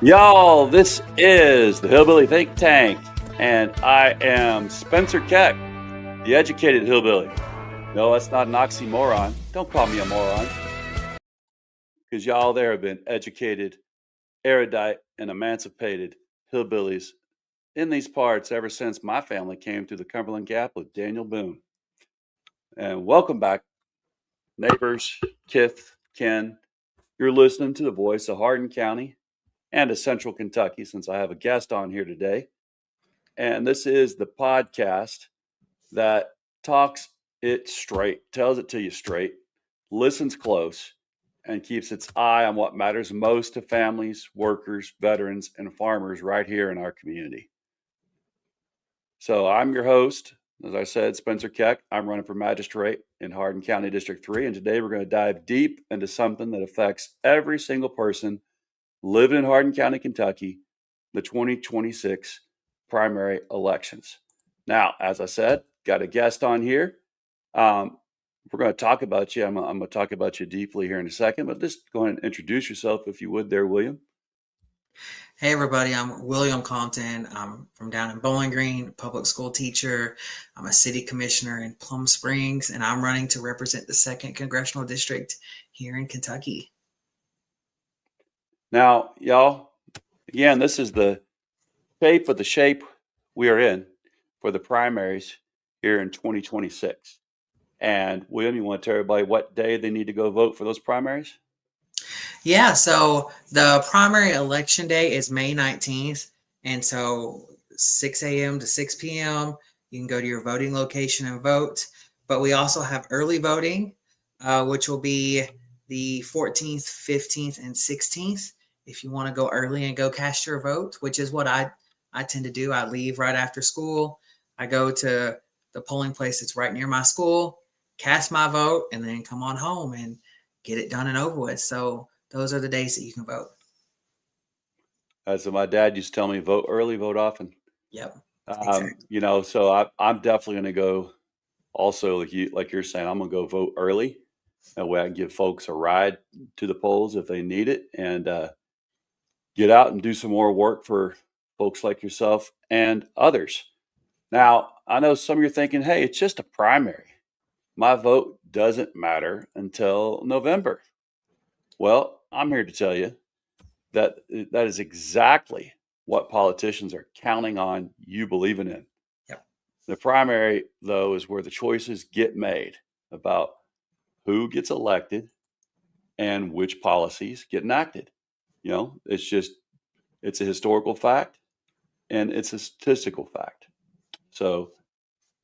Y'all, this is the Hillbilly Think Tank, and I am Spencer Keck, the educated hillbilly. No, that's not an oxymoron. Don't call me a moron, because y'all there have been educated, erudite, and emancipated hillbillies in these parts ever since my family came to the Cumberland Gap with Daniel Boone. And welcome back, neighbors, kith, kin. You're listening to the voice of Hardin County and of Central Kentucky, since I have a guest on here today. And this is the podcast that talks it straight, tells it to you straight, listens close, and keeps its eye on what matters most to families, workers, veterans, and farmers right here in our community. So I'm your host, as I said, Spencer Keck. I'm running for magistrate in Hardin County District 3, and today we're going to dive deep into something that affects every single person living in Hardin County, Kentucky, the 2026 primary elections. Now, as I said, got a guest on here. We're going to talk about you. I'm going to talk about you deeply here in a second, but just go ahead and introduce yourself if you would there, William. Hey everybody, I'm William Compton. I'm from down in Bowling Green, public school teacher. I'm a city commissioner in Plum Springs, and I'm running to represent the 2nd Congressional District here in Kentucky. Now, y'all, again, this is the shape of the shape we are in for the primaries here in 2026. And William, you want to tell everybody what day they need to go vote for those primaries? Yeah, so the primary election day is May 19th. And so 6 a.m. to 6 p.m., you can go to your voting location and vote. But we also have early voting, which will be the 14th, 15th, and 16th. If you want to go early and go cast your vote, which is what I tend to do. I leave right after school. I go to the polling place that's right near my school, cast my vote, and then come on home and get it done and over with. So those are the days that you can vote. So my dad used to tell me, vote early, vote often. Yep. Exactly. So I'm definitely going to go also, like you're saying, I'm going to go vote early. That way I can give folks a ride to the polls if they need it, and get out and do some more work for folks like yourself and others. Now, I know some of you are thinking, hey, it's just a primary. My vote doesn't matter until November. Well, I'm here to tell you that is exactly what politicians are counting on you believing in. Yep. The primary, though, is where the choices get made about who gets elected and which policies get enacted. It's a historical fact and it's a statistical fact. So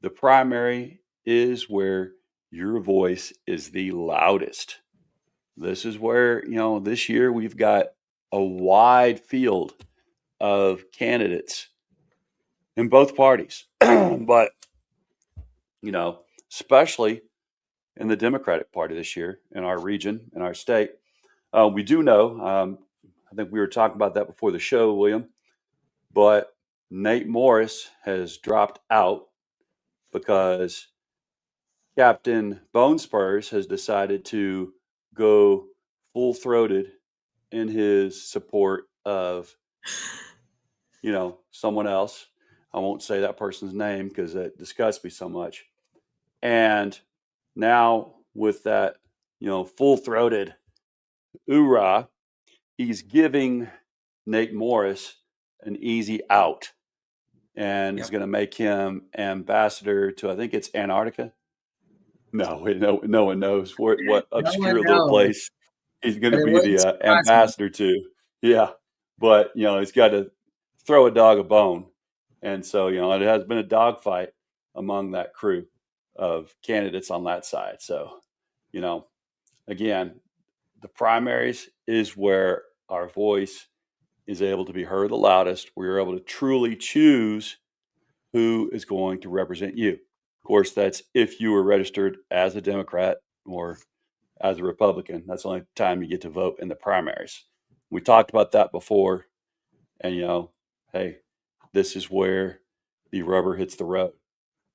the primary is where your voice is the loudest. This is where, this year we've got a wide field of candidates in both parties, but, especially in the Democratic Party this year in our region, in our state. We do know, I think we were talking about that before the show, William, but Nate Morris has dropped out because Captain Bone Spurs has decided to go full throated in his support of, someone else. I won't say that person's name because it disgusts me so much. And now with that, full throated hoorah, he's giving Nate Morris an easy out and is going to make him ambassador to, I think it's Antarctica. No one knows what obscure little place he's going to be the ambassador to. Yeah, but he's got to throw a dog a bone, and so it has been a dogfight among that crew of candidates on that side. So, again, the primaries is where our voice is able to be heard the loudest. We're able to truly choose who is going to represent you. Of course, that's if you were registered as a Democrat or as a Republican. That's the only time you get to vote in the primaries. We talked about that before, and hey, this is where the rubber hits the road.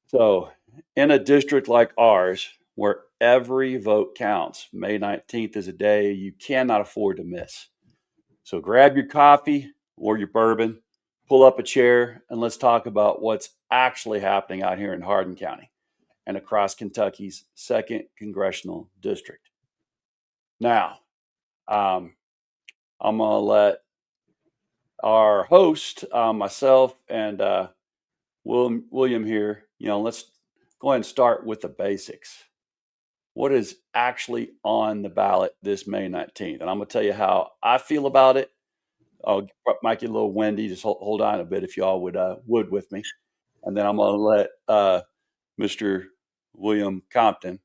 So, in a district like ours, where every vote counts, May 19th is a day you cannot afford to miss. So grab your coffee or your bourbon, pull up a chair, and let's talk about what's actually happening out here in Hardin County and across Kentucky's second congressional district. Now, I'm going to let our host, myself, and William here, let's go ahead and start with the basics. What is actually on the ballot this May 19th? And I'm going to tell you how I feel about it. I'll might get a little windy. Just hold on a bit if y'all would with me. And then I'm going to let Mr. William Compton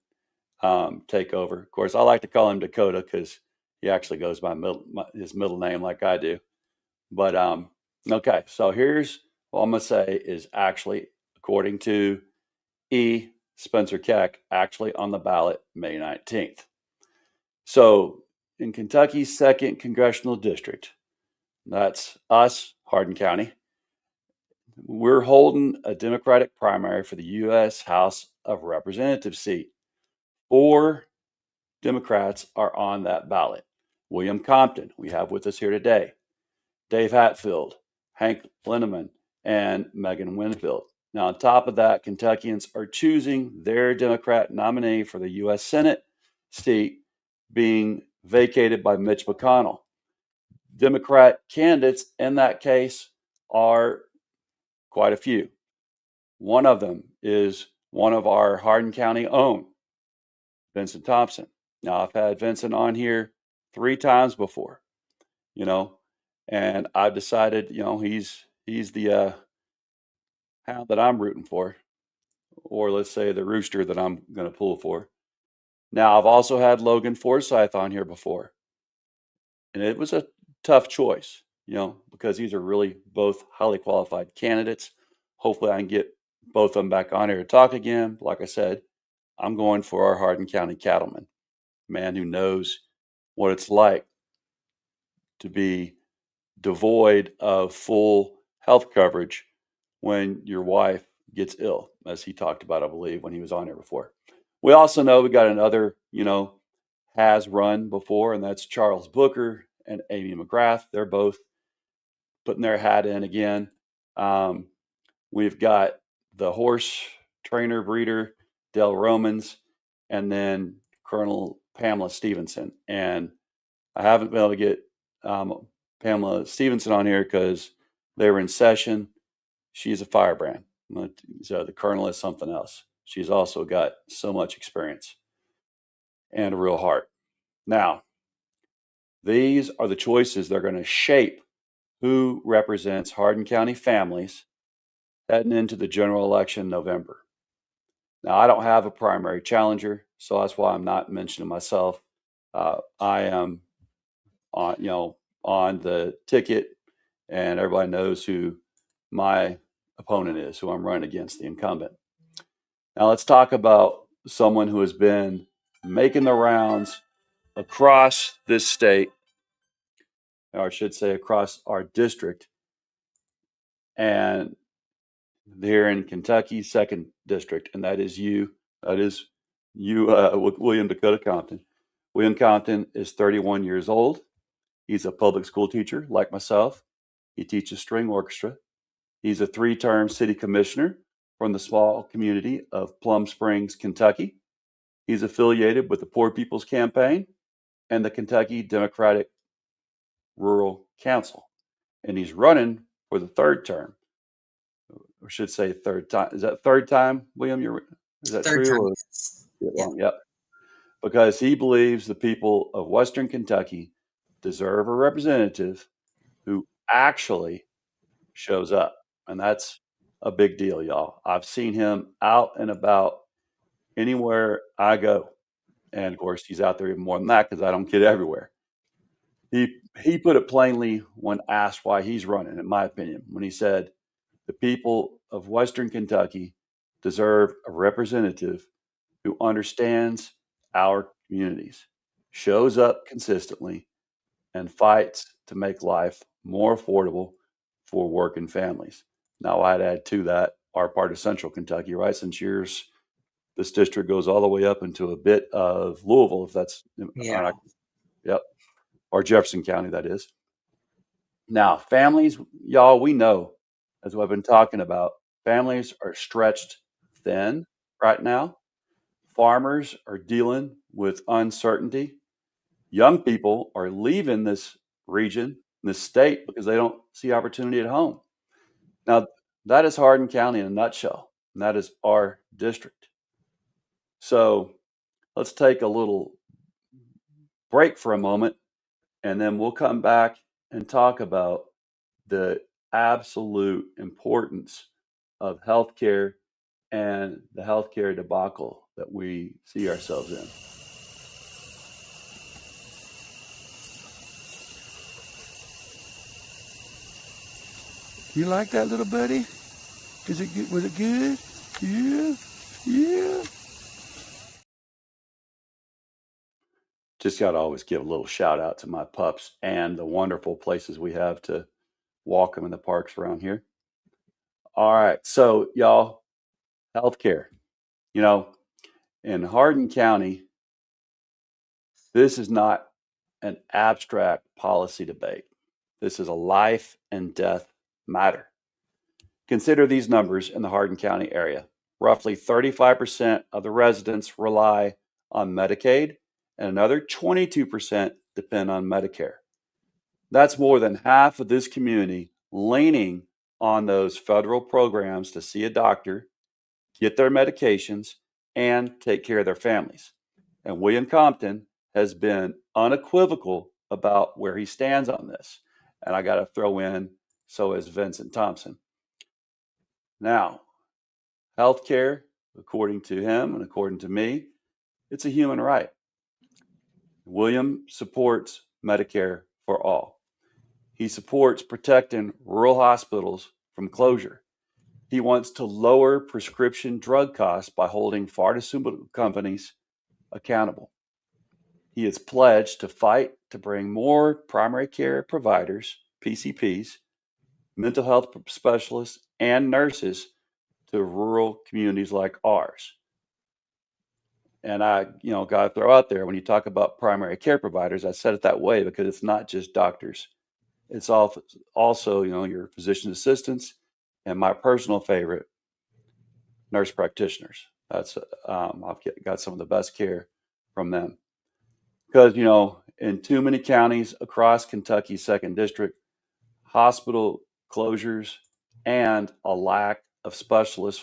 take over. Of course, I like to call him Dakota because he actually goes by his middle name like I do. But okay, so here's what I'm going to say is actually, according to E. Spencer Keck, actually on the ballot May 19th. So in Kentucky's second congressional district, that's us, Hardin County, we're holding a Democratic primary for the U.S. House of Representatives seat. 4 Democrats are on that ballot. William Compton, we have with us here today. Dave Hatfield, Hank Linneman, and Megan Winfield. Now, on top of that, Kentuckians are choosing their Democrat nominee for the U.S. Senate seat being vacated by Mitch McConnell. Democrat candidates in that case are quite a few. One of them is one of our Hardin County own, Vincent Thompson. Now, I've had Vincent on here 3 times before, and I've decided, he's the hound that I'm rooting for, or let's say the rooster that I'm going to pull for. Now, I've also had Logan Forsyth on here before, and it was a tough choice, because these are really both highly qualified candidates. Hopefully, I can get both of them back on here to talk again. Like I said, I'm going for our Hardin County cattleman, man who knows what it's like to be devoid of full health coverage when your wife gets ill, as he talked about, I believe, when he was on here before. We also know we got another, has run before, and that's Charles Booker and Amy McGrath. They're both putting their hat in again. We've got the horse trainer breeder, Dell Romans, and then Colonel Pamela Stevenson. And I haven't been able to get Pamela Stevenson on here because they were in session. She's a firebrand. So the colonel is something else. She's also got so much experience and a real heart. Now, these are the choices that are going to shape who represents Hardin County families heading into the general election in November. Now, I don't have a primary challenger, so that's why I'm not mentioning myself. I am on the ticket, and everybody knows who my opponent is, who I'm running against, the incumbent. Now, let's talk about someone who has been making the rounds across this state, or I should say across our district, and here in Kentucky, second district, and that is you. That is you, William Dakota Compton. William Compton is 31 years old. He's a public school teacher like myself. He teaches string orchestra. He's a 3-term city commissioner from the small community of Plum Springs, Kentucky. He's affiliated with the Poor People's Campaign and the Kentucky Democratic Rural Council. And he's running for the 3rd term. Or should say 3rd time. Is that 3rd time, William? Is that Third true? time. Or, yep. Because he believes the people of Western Kentucky deserve a representative who actually shows up. And that's a big deal, y'all. I've seen him out and about anywhere I go. And of course, he's out there even more than that because I don't get everywhere. He put it plainly when asked why he's running, in my opinion, when he said, the people of Western Kentucky deserve a representative who understands our communities, shows up consistently, and fights to make life more affordable for working families. Now, I'd add to that our part of Central Kentucky, right? Since this district goes all the way up into a bit of Louisville, if that's, Yeah. yep, or Jefferson County, that is. Now, families, y'all, we know, as I've been talking about, families are stretched thin right now. Farmers are dealing with uncertainty. Young people are leaving this region, this state, because they don't see opportunity at home. Now, that is Hardin County in a nutshell, and that is our district. So let's take a little break for a moment, and then we'll come back and talk about the absolute importance of healthcare and the healthcare debacle that we see ourselves in. You like that, little buddy? Is it good? Was it good? Yeah, yeah. Just got to always give a little shout out to my pups and the wonderful places we have to walk them in the parks around here. All right, so y'all, healthcare. You know, in Hardin County, this is not an abstract policy debate. This is a life and death matter. Consider these numbers in the Hardin County area. Roughly 35% of the residents rely on Medicaid, and another 22% depend on Medicare. That's more than half of this community leaning on those federal programs to see a doctor, get their medications, and take care of their families. And William Compton has been unequivocal about where he stands on this. And I got to throw in, so has Vincent Thompson. Now, healthcare, according to him and according to me, it's a human right. William supports Medicare for all. He supports protecting rural hospitals from closure. He wants to lower prescription drug costs by holding pharmaceutical companies accountable. He has pledged to fight to bring more primary care providers, PCPs, mental health specialists, and nurses to rural communities like ours. And I, got to throw out there, when you talk about primary care providers, I said it that way because it's not just doctors. It's also, your physician assistants, and my personal favorite, nurse practitioners. That's I've got some of the best care from them. Because, in too many counties across Kentucky's second district, hospital closures and a lack of specialist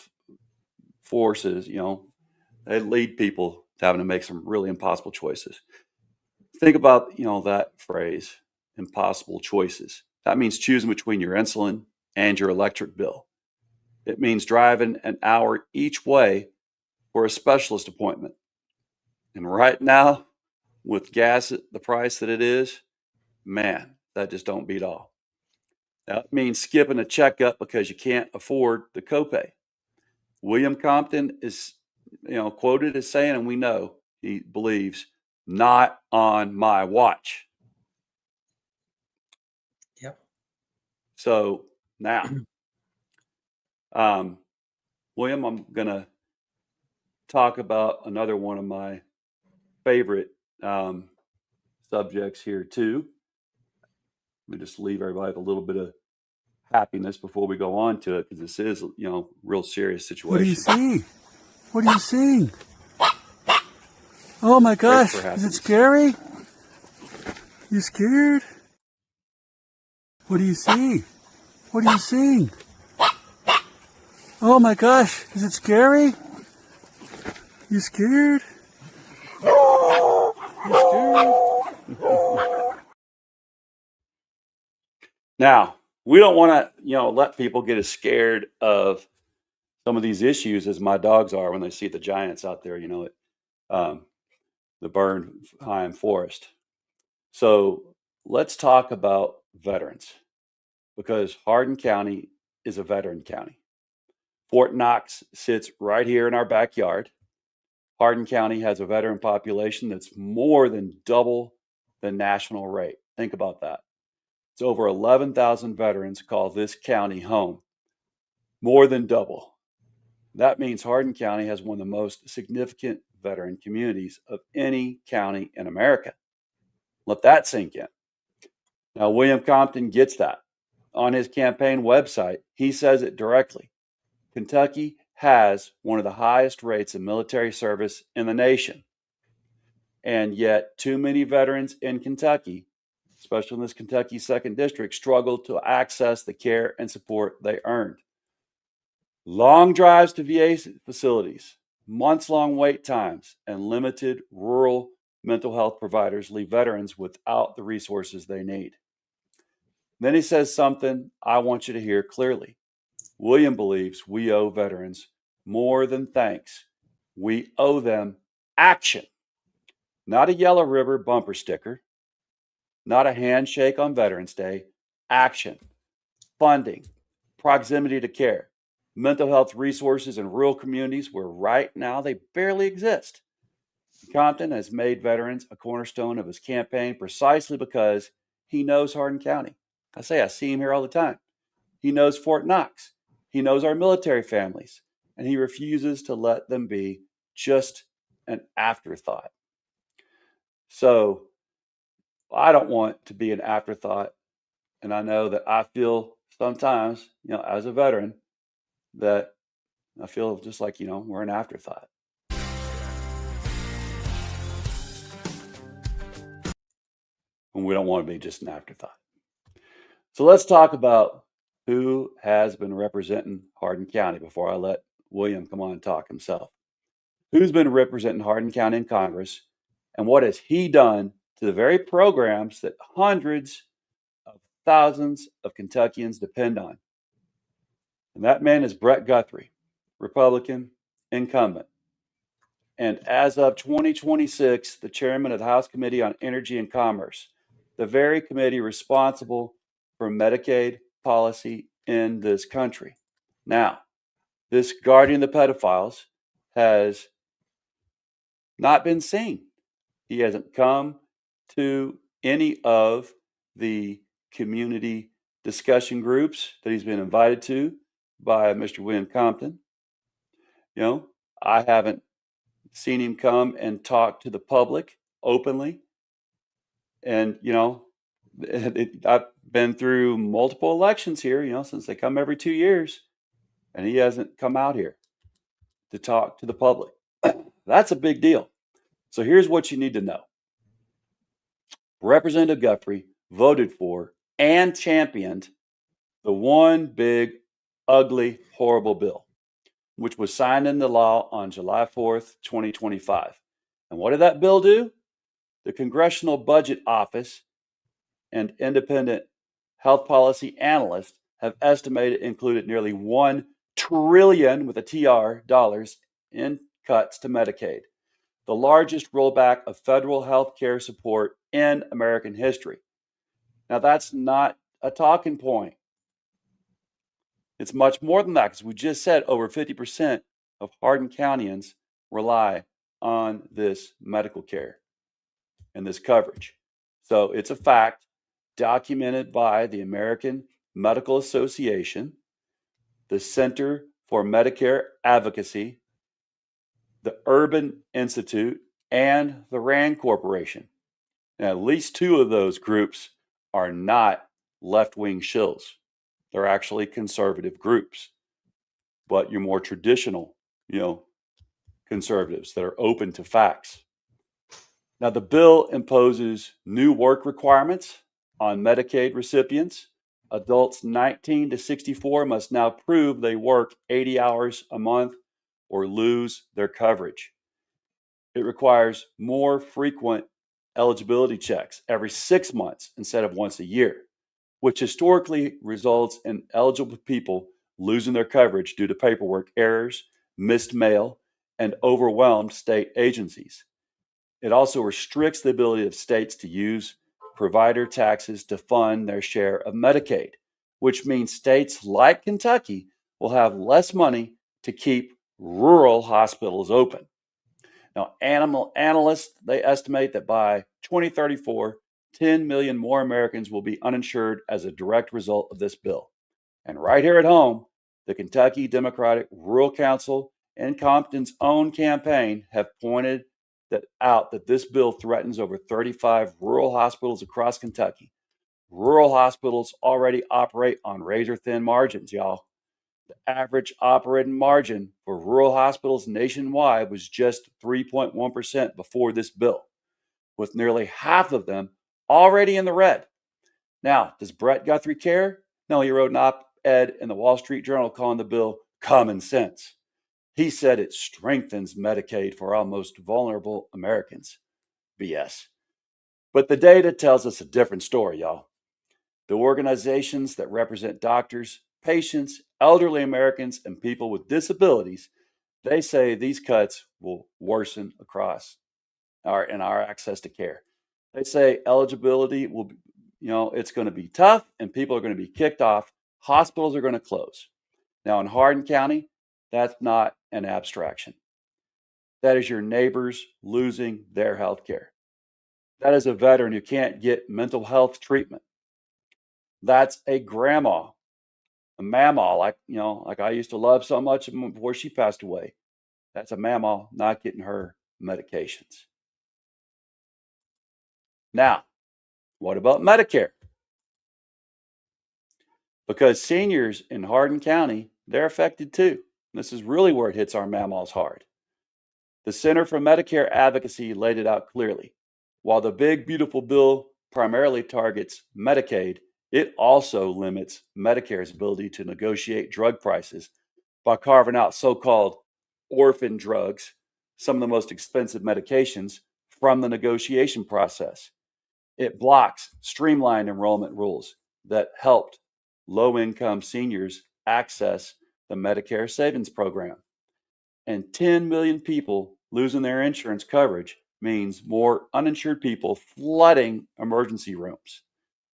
forces, they lead people to having to make some really impossible choices. Think about, that phrase, impossible choices. That means choosing between your insulin and your electric bill. It means driving an hour each way for a specialist appointment. And right now, with gas at the price that it is, man, that just don't beat all. That means skipping a checkup because you can't afford the copay. William Compton is, quoted as saying, and we know he believes, not on my watch. Yep. So now, William, I'm going to talk about another one of my favorite subjects here too. Let me just leave everybody with a little bit of happiness before we go on to it, because this is, real serious situation. What do you see? What do you see? Oh my gosh, is it scary? You scared? What do you see? What are you seeing? Oh my gosh, is it scary? You scared? You scared? Now, we don't want to, let people get as scared of some of these issues as my dogs are when they see the giants out there, the Bernheim Forest. So let's talk about veterans, because Hardin County is a veteran county. Fort Knox sits right here in our backyard. Hardin County has a veteran population that's more than double the national rate. Think about that. It's over 11,000 veterans call this county home. More than double. That means Hardin County has one of the most significant veteran communities of any county in America. Let that sink in. Now, William Compton gets that. On his campaign website, he says it directly. Kentucky has one of the highest rates of military service in the nation. And yet, too many veterans in Kentucky, especially in this Kentucky 2nd District, struggle to access the care and support they earned. Long drives to VA facilities, months-long wait times, and limited rural mental health providers leave veterans without the resources they need. Then he says something I want you to hear clearly. William believes we owe veterans more than thanks. We owe them action. Not a Yellow River bumper sticker, not a handshake on Veterans Day. Action, funding, proximity to care, mental health resources in rural communities where right now they barely exist. Compton has made veterans a cornerstone of his campaign precisely because he knows Hardin County. I see him here all the time. He knows Fort Knox. He knows our military families, and he refuses to let them be just an afterthought. So I don't want to be an afterthought. And I know that I feel sometimes, as a veteran, that I feel just like, we're an afterthought. And we don't want to be just an afterthought. So let's talk about who has been representing Hardin County before I let William come on and talk himself. Who's been representing Hardin County in Congress, and what has he done to the very programs that hundreds of thousands of Kentuckians depend on? And that man is Brett Guthrie, Republican incumbent. And as of 2026, the chairman of the House Committee on Energy and Commerce, the very committee responsible for Medicaid policy in this country. Now, this guardian of the pedophiles has not been seen. He hasn't come to any of the community discussion groups that he's been invited to by Mr. William Compton. I haven't seen him come and talk to the public openly. And, I've been through multiple elections here, since they come every 2 years, and he hasn't come out here to talk to the public. That's a big deal. So here's what you need to know. Representative Guthrie voted for and championed the one big, ugly, horrible bill, which was signed into law on July 4th, 2025. And what did that bill do? The Congressional Budget Office and independent health policy analysts have estimated included nearly $1 trillion with a TR dollars in cuts to Medicaid, the largest rollback of federal health care support in American history. Now, that's not a talking point. It's much more than that, because we just said over 50% of Hardin Countyans rely on this medical care and this coverage. So it's a fact documented by the American Medical Association, the Center for Medicare Advocacy, the Urban Institute, and the RAND Corporation. Now, at least two of those groups are not left-wing shills. They're actually conservative groups, but your more traditional, conservatives that are open to facts. Now, the bill imposes new work requirements on Medicaid recipients. Adults 19 to 64 must now prove they work 80 hours a month or lose their coverage. It requires more frequent eligibility checks every 6 months instead of once a year, which historically results in eligible people losing their coverage due to paperwork errors, missed mail, and overwhelmed state agencies. It also restricts the ability of states to use provider taxes to fund their share of Medicaid, which means states like Kentucky will have less money to keep rural hospitals open. Now, animal analysts, they estimate that by 2034, 10 million more Americans will be uninsured as a direct result of this bill. And right here at home, the Kentucky Democratic Rural Council and Compton's own campaign have pointed out that this bill threatens over 35 rural hospitals across Kentucky. Rural hospitals already operate on razor thin margins, y'all. The average operating margin for rural hospitals nationwide was just 3.1% before this bill, with nearly half of them already in the red. Now, does Brett Guthrie care? No, he wrote an op-ed in the Wall Street Journal calling the bill common sense. He said it strengthens Medicaid for our most vulnerable Americans. BS. But the data tells us a different story, y'all. The organizations that represent doctors, patients, elderly Americans, and people with disabilities, they say these cuts will worsen across our access to care. They say eligibility will be, it's going to be tough and people are going to be kicked off. Hospitals are going to close. Now, in Hardin County, that's not an abstraction. That is your neighbors losing their health care. That is a veteran who can't get mental health treatment. That's a grandma, a mama, like I used to love so much before she passed away. That's a mama not getting her medications. Now, what about Medicare? Because seniors in Hardin County, they're affected too. This is really where it hits our mamas hard. The Center for Medicare Advocacy laid it out clearly. While the big, beautiful bill primarily targets Medicaid, it also limits Medicare's ability to negotiate drug prices by carving out so-called orphan drugs, some of the most expensive medications, from the negotiation process. It blocks streamlined enrollment rules that helped low-income seniors access the Medicare Savings Program. And 10 million people losing their insurance coverage means more uninsured people flooding emergency rooms,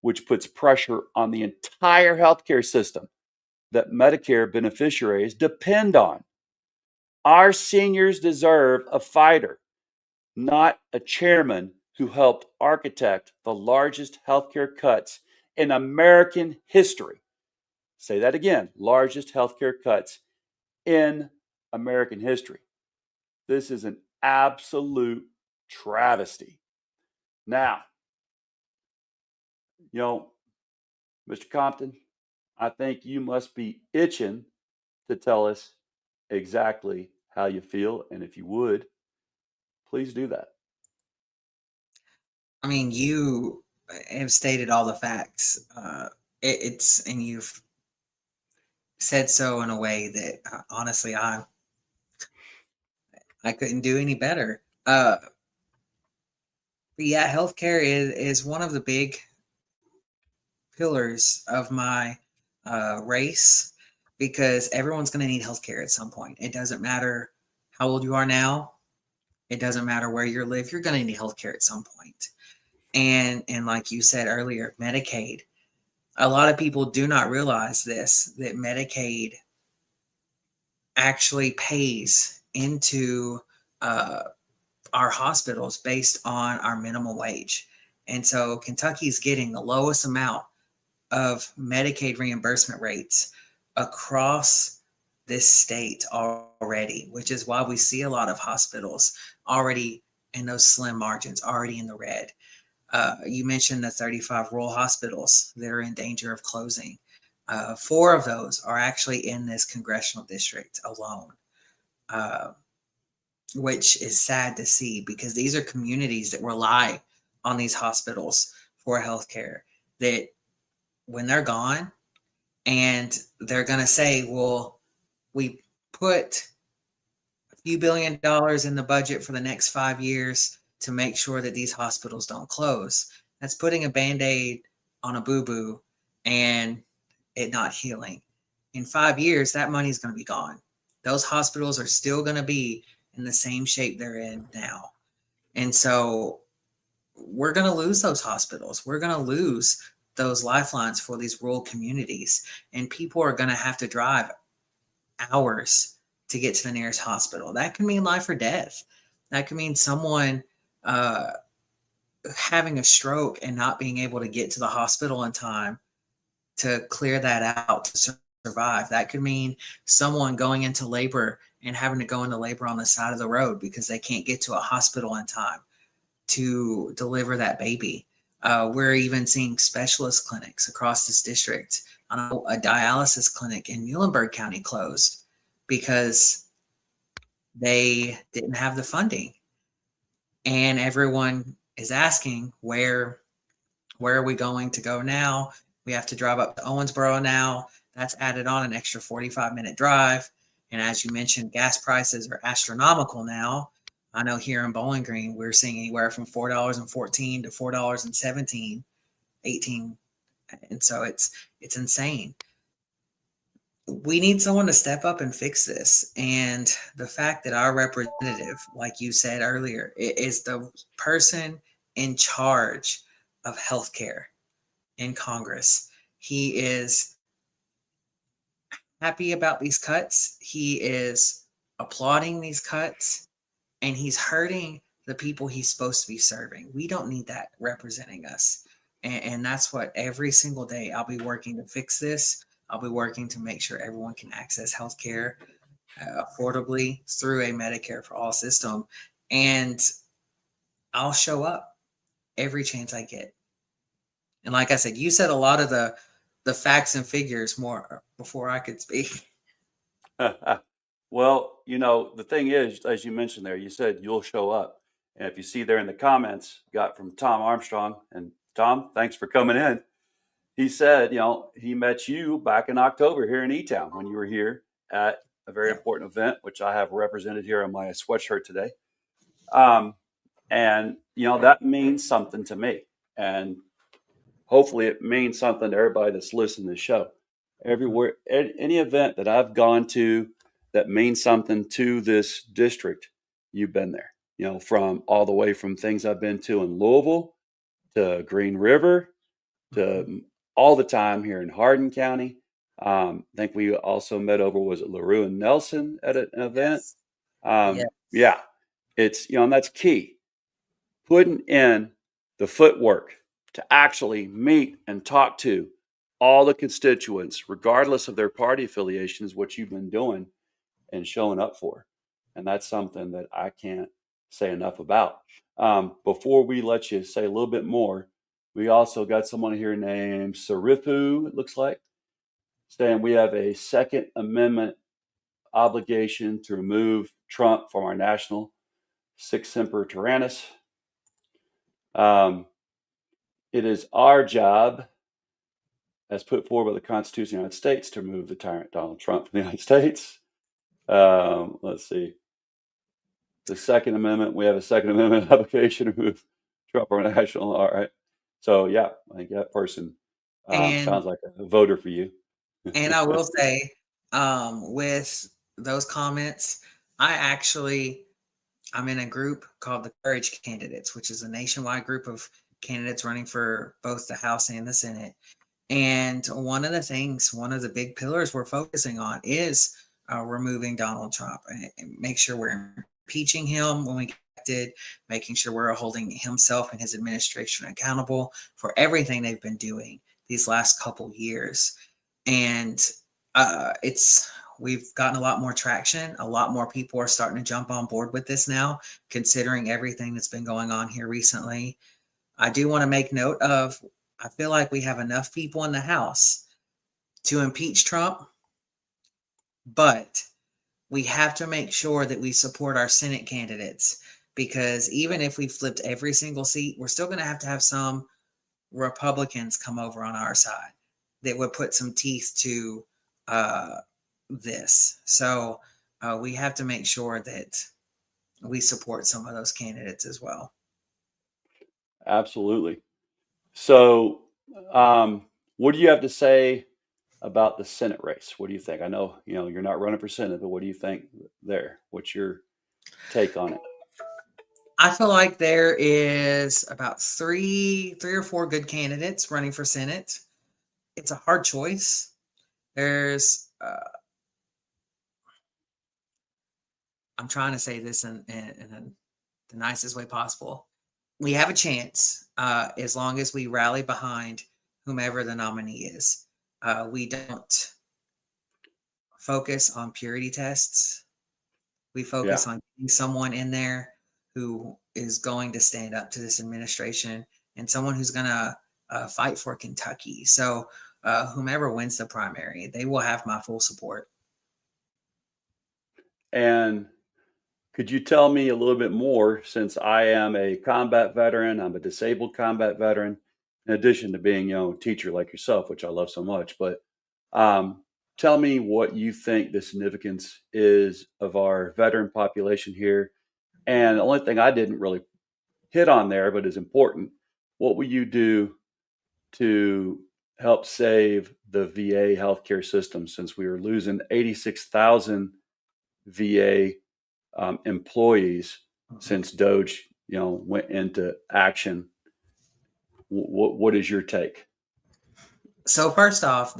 which puts pressure on the entire healthcare system that Medicare beneficiaries depend on. Our seniors deserve a fighter, not a chairman who helped architect the largest healthcare cuts in American history. Say that again, largest healthcare cuts in American history. This is an absolute travesty. Now, Mr. Compton, I think you must be itching to tell us exactly how you feel. And if you would, please do that. I mean, you have stated all the facts. And you've said so in a way that honestly, I couldn't do any better. But yeah, healthcare is one of the big pillars of my race, because everyone's going to need healthcare at some point. It doesn't matter how old you are now. It doesn't matter where you live. You're going to need healthcare at some point. And like you said earlier, Medicaid. A lot of people do not realize this, that Medicaid actually pays into our hospitals based on our minimum wage. And so Kentucky's getting the lowest amount of Medicaid reimbursement rates across this state already, which is why we see a lot of hospitals already in those slim margins, already in the red. You mentioned the 35 rural hospitals that are in danger of closing. 4 of those are actually in this congressional district alone, which is sad to see, because these are communities that rely on these hospitals for healthcare, that when they're gone and they're going to say, well, we put a few $1 billion in the budget for the next 5 years to make sure that these hospitals don't close. That's putting a Band-Aid on a boo-boo and it not healing. In 5 years, that money is going to be gone. Those hospitals are still going to be in the same shape they're in now. And so we're going to lose those hospitals. We're going to lose those lifelines for these rural communities. And people are going to have to drive hours to get to the nearest hospital. That can mean life or death. That can mean someone having a stroke and not being able to get to the hospital in time to clear that out to survive. That could mean someone going into labor and having to go into labor on the side of the road because they can't get to a hospital in time to deliver that baby. We're even seeing specialist clinics across this district. I know a dialysis clinic in Muhlenberg County closed because they didn't have the funding. And everyone is asking, where are we going to go now? We have to drive up to Owensboro now. That's added on an extra 45-minute drive. And as you mentioned, gas prices are astronomical now. I know here in Bowling Green, we're seeing anywhere from $4.14 to $4.17, 18. And so it's insane. We need someone to step up and fix this. And the fact that our representative, like you said earlier, is the person in charge of healthcare in Congress. He is happy about these cuts. He is applauding these cuts, and he's hurting the people he's supposed to be serving. We don't need that representing us. And that's what every single day I'll be working to fix this. I'll be working to make sure everyone can access healthcare affordably through a Medicare for All system. And I'll show up every chance I get. And like I said, you said a lot of the facts and figures more before I could speak. Well, the thing is, as you mentioned there, you said you'll show up. And if you see there in the comments, got from Tom Armstrong, and Tom, thanks for coming in. He said, he met you back in October here in E-Town when you were here at a very important event, which I have represented here on my sweatshirt today. And, that means something to me. And hopefully it means something to everybody that's listening to the show. Everywhere, any event that I've gone to that means something to this district, you've been there. From all the way from things I've been to in Louisville to Green River to all the time here in Hardin County. I think we also met over, was it LaRue and Nelson at an event? Yes. Yeah, it's, and that's key. Putting in the footwork to actually meet and talk to all the constituents, regardless of their party affiliation, is what you've been doing and showing up for. And that's something that I can't say enough about. Before we let you say a little bit more, we also got someone here named Sarifu, it looks like, saying we have a Second Amendment obligation to remove Trump from our national Sic Semper Tyrannis. It is our job, as put forward by the Constitution of the United States, to remove the tyrant Donald Trump from the United States. Let's see. The Second Amendment, we have a Second Amendment application to remove Trump from our national. All right. So, yeah, I think that person sounds like a voter for you. And I will say, with those comments, I'm in a group called the Courage Candidates, which is a nationwide group of candidates running for both the House and the Senate. And one of the big pillars we're focusing on is removing Donald Trump and make sure we're impeaching him when we get elected, making sure we're holding himself and his administration accountable for everything they've been doing these last couple years. And we've gotten a lot more traction. A lot more people are starting to jump on board with this now, considering everything that's been going on here recently. I do want to make note of, I feel like we have enough people in the House to impeach Trump, but we have to make sure that we support our Senate candidates, because even if we flipped every single seat, we're still going to have some Republicans come over on our side that would put some teeth to this. So we have to make sure that we support some of those candidates as well. Absolutely. So what do you have to say about the Senate race? What do you think? I know, you're not running for Senate, but what do you think there? What's your take on it? I feel like there is about three or four good candidates running for Senate. It's a hard choice. There's, I'm trying to say this in the nicest way possible. We have a chance as long as we rally behind whomever the nominee is. We don't focus on purity tests. We focus on getting someone in there who is going to stand up to this administration and someone who's going to fight for Kentucky. So whomever wins the primary, they will have my full support. And could you tell me a little bit more, since I am a combat veteran, I'm a disabled combat veteran, in addition to being, a teacher like yourself, which I love so much, but tell me what you think the significance is of our veteran population here. And the only thing I didn't really hit on there, but is important, what will you do to help save the VA healthcare system, since we are losing 86,000 VA employees since Doge, went into action? What is your take? So first off,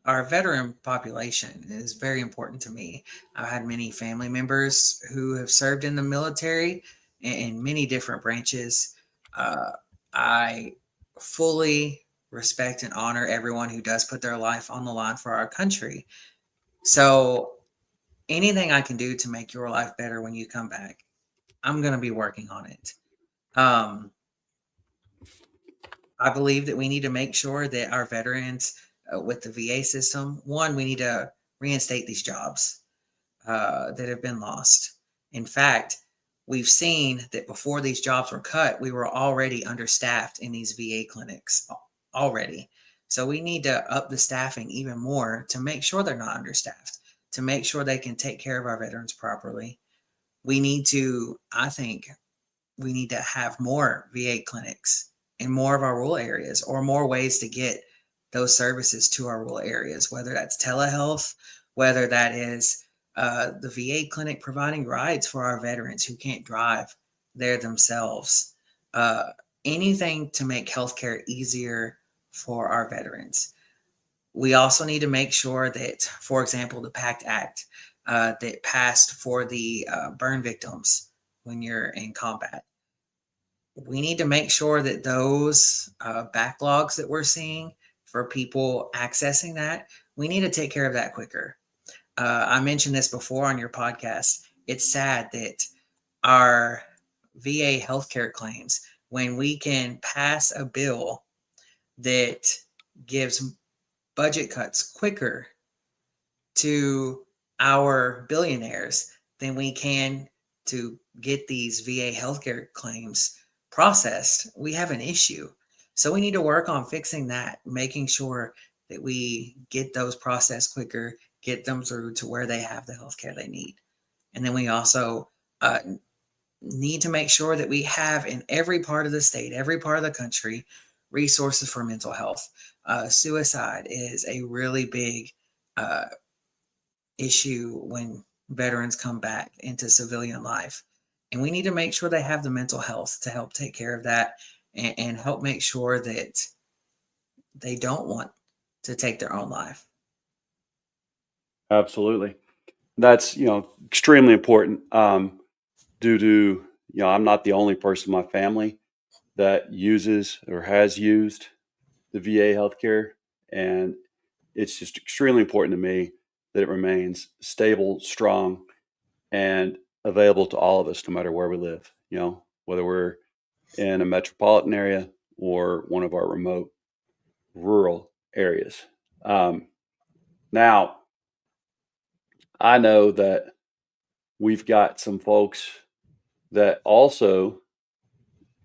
our veteran population is very important to me. I've had many family members who have served in the military in many different branches. I fully respect and honor everyone who does put their life on the line for our country. So anything I can do to make your life better when you come back, I'm going to be working on it. I believe that we need to make sure that our veterans with the VA system, one, we need to reinstate these jobs that have been lost. In fact, we've seen that before these jobs were cut, we were already understaffed in these VA clinics already. So we need to up the staffing even more to make sure they're not understaffed, to make sure they can take care of our veterans properly. I think we need to have more VA clinics in more of our rural areas, or more ways to get those services to our rural areas, whether that's telehealth, whether that is the VA clinic providing rides for our veterans who can't drive there themselves. Anything to make healthcare easier for our veterans. We also need to make sure that, for example, the PACT Act that passed for the burn victims when you're in combat, we need to make sure that those backlogs that we're seeing for people accessing that, we need to take care of that quicker. I mentioned this before on your podcast. It's sad that our VA healthcare claims, when we can pass a bill that gives budget cuts quicker to our billionaires than we can to get these VA healthcare claims processed, we have an issue. So we need to work on fixing that, making sure that we get those processed quicker, get them through to where they have the healthcare they need. And then we also need to make sure that we have in every part of the state, every part of the country, resources for mental health. Suicide is a really big issue when veterans come back into civilian life. And we need to make sure they have the mental health to help take care of that, and help make sure that they don't want to take their own life. Absolutely. That's, extremely important, due to, I'm not the only person in my family that uses or has used the VA healthcare. And it's just extremely important to me that it remains stable, strong, and available to all of us, no matter where we live, whether we're in a metropolitan area or one of our remote rural areas. Now, I know that we've got some folks that also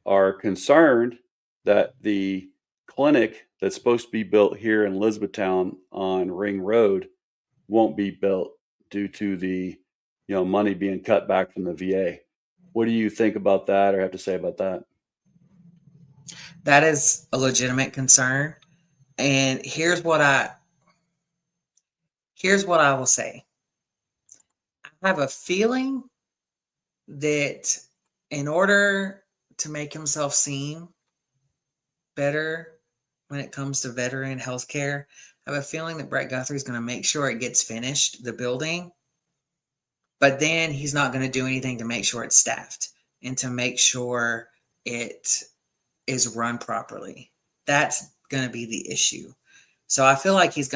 are concerned that the clinic that's supposed to be built here in Elizabethtown on Ring Road won't be built due to the money being cut back from the VA. What do you think about that, or have to say about that? That is a legitimate concern. And here's what I will say. I have a feeling that in order to make himself seem better when it comes to veteran healthcare, I have a feeling that Brett Guthrie is going to make sure it gets finished, the building, but then he's not going to do anything to make sure it's staffed and to make sure it is run properly. That's going to be the issue. So I feel like Guthrie's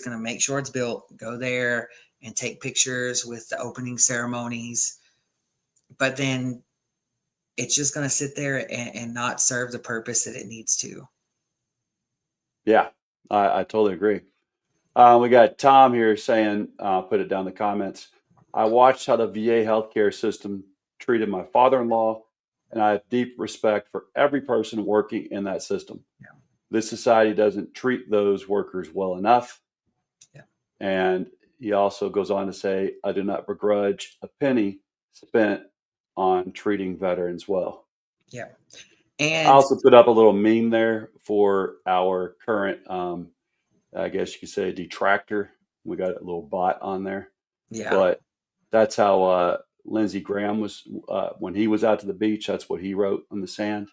going to make sure it's built, go there and take pictures with the opening ceremonies. But then it's just going to sit there and not serve the purpose that it needs to. Yeah, I totally agree. We got Tom here saying, put it down in the comments. I watched how the VA healthcare system treated my father-in-law, and I have deep respect for every person working in that system. Yeah. This society doesn't treat those workers well enough. Yeah. And he also goes on to say, I do not begrudge a penny spent on treating veterans well. Yeah. I And also put up a little meme there for our current, I guess you could say, detractor. We got a little bot on there. yeah, But that's how Lindsey Graham was when he was out to the beach. That's what he wrote on the sand.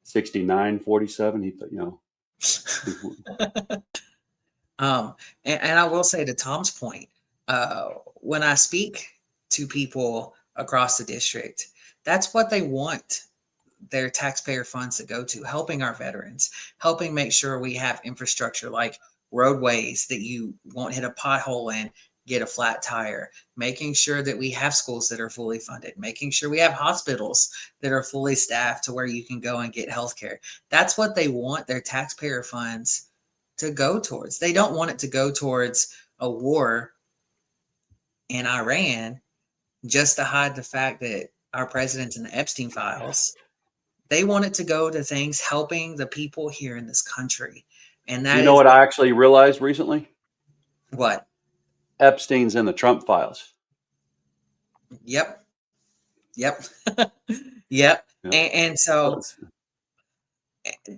69-47. He thought, and I will say to Tom's point, when I speak to people across the district, that's what they want their taxpayer funds to go to, helping our veterans, helping make sure we have infrastructure like roadways that you won't hit a pothole in, get a flat tire, making sure that we have schools that are fully funded, making sure we have hospitals that are fully staffed to where you can go and get health care. That's what they want their taxpayer funds to go towards. They don't want it to go towards a war in Iran just to hide the fact that our president's in the Epstein files. They want it to go to things helping the people here in this country. And that you know is what I actually realized recently? what? Epstein's in the Trump files. Yep. Yep. Yep. Yeah. And so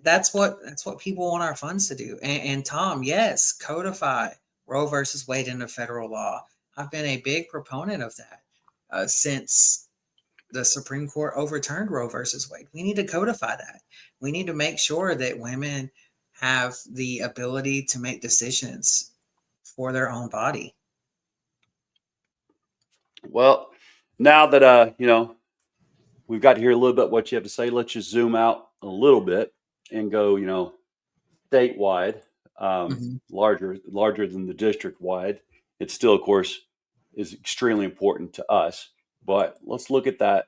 that's what people want our funds to do. And Tom, yes, codify Roe versus Wade into federal law. I've been a big proponent of that since the Supreme Court overturned Roe versus Wade. We need to codify that. We need to make sure that women have the ability to make decisions for their own body. Well, now that we've got to hear a little bit what you have to say, let's just zoom out a little bit and go, statewide, larger than the district wide. It still, of course, is extremely important to us. But let's look at that,